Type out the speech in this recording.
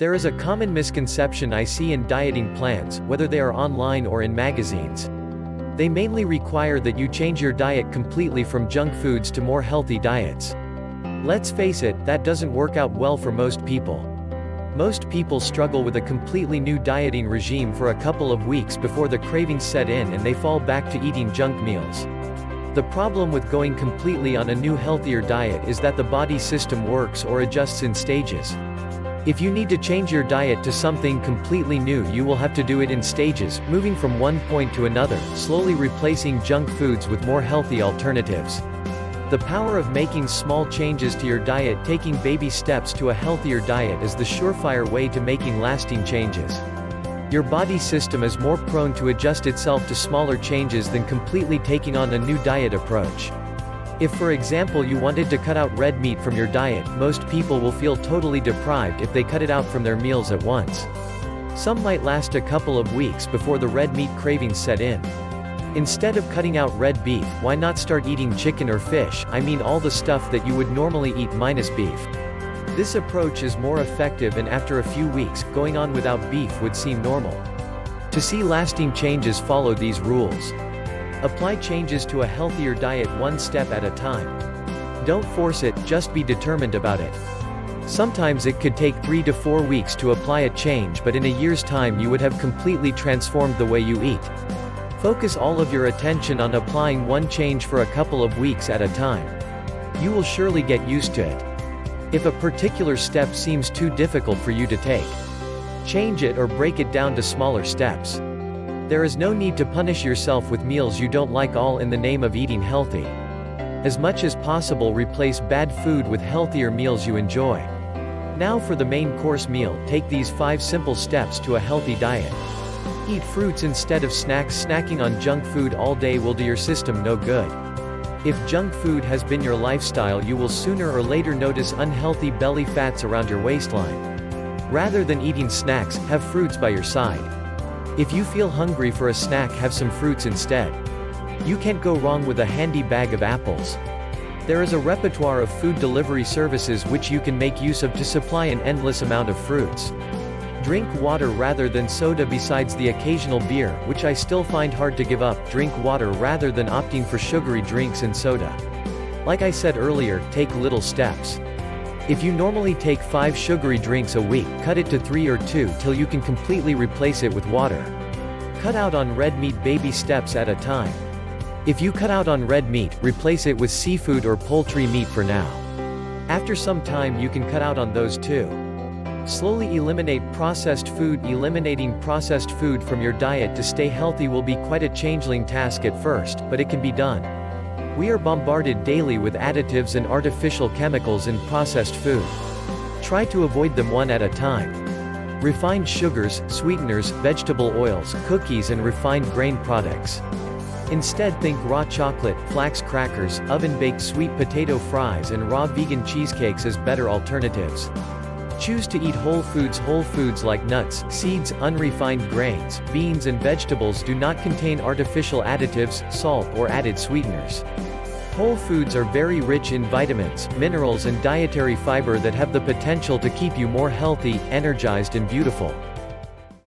There is a common misconception I see in dieting plans, whether they are online or in magazines. They mainly require that you change your diet completely from junk foods to more healthy diets. Let's face it, that doesn't work out well for most people. Most people struggle with a completely new dieting regime for a couple of weeks before the cravings set in and they fall back to eating junk meals. The problem with going completely on a new healthier diet is that the body system works or adjusts in stages. If you need to change your diet to something completely new, you will have to do it in stages, moving from one point to another, slowly replacing junk foods with more healthy alternatives. The power of making small changes to your diet, taking baby steps to a healthier diet, is the surefire way to making lasting changes. Your body system is more prone to adjust itself to smaller changes than completely taking on a new diet approach. If, for example, you wanted to cut out red meat from your diet, most people will feel totally deprived if they cut it out from their meals at once. Some might last a couple of weeks before the red meat cravings set in. Instead of cutting out red beef, why not start eating chicken or fish? I mean all the stuff that you would normally eat minus beef. This approach is more effective, and after a few weeks, going on without beef would seem normal. To see lasting changes, follow these rules. Apply changes to a healthier diet one step at a time. Don't force it, just be determined about it. Sometimes it could take 3 to 4 weeks to apply a change, but in a year's time you would have completely transformed the way you eat. Focus all of your attention on applying one change for a couple of weeks at a time. You will surely get used to it. If a particular step seems too difficult for you to take, change it or break it down to smaller steps. There is no need to punish yourself with meals you don't like, all in the name of eating healthy. As much as possible, replace bad food with healthier meals you enjoy. Now for the main course meal, take these 5 simple steps to a healthy diet. Eat fruits instead of snacks. Snacking on junk food all day will do your system no good. If junk food has been your lifestyle, you will sooner or later notice unhealthy belly fats around your waistline. Rather than eating snacks, have fruits by your side. If you feel hungry for a snack, have some fruits instead. You can't go wrong with a handy bag of apples. There is a repertoire of food delivery services which you can make use of to supply an endless amount of fruits. Drink water rather than soda. Besides the occasional beer, which I still find hard to give up, drink water rather than opting for sugary drinks and soda. Like I said earlier, take little steps. If you normally take 5 sugary drinks a week, cut it to 3 or 2 till you can completely replace it with water. Cut out on red meat, baby steps at a time. If you cut out on red meat, replace it with seafood or poultry meat for now. After some time you can cut out on those too. Slowly eliminate processed food. Eliminating processed food from your diet to stay healthy will be quite a challenging task at first, but it can be done. We are bombarded daily with additives and artificial chemicals in processed food. Try to avoid them one at a time. Refined sugars, sweeteners, vegetable oils, cookies and refined grain products. Instead, think raw chocolate, flax crackers, oven-baked sweet potato fries and raw vegan cheesecakes as better alternatives. Choose to eat whole foods. Whole foods like nuts, seeds, unrefined grains, beans and vegetables do not contain artificial additives, salt or added sweeteners. Whole foods are very rich in vitamins, minerals and dietary fiber that have the potential to keep you more healthy, energized and beautiful.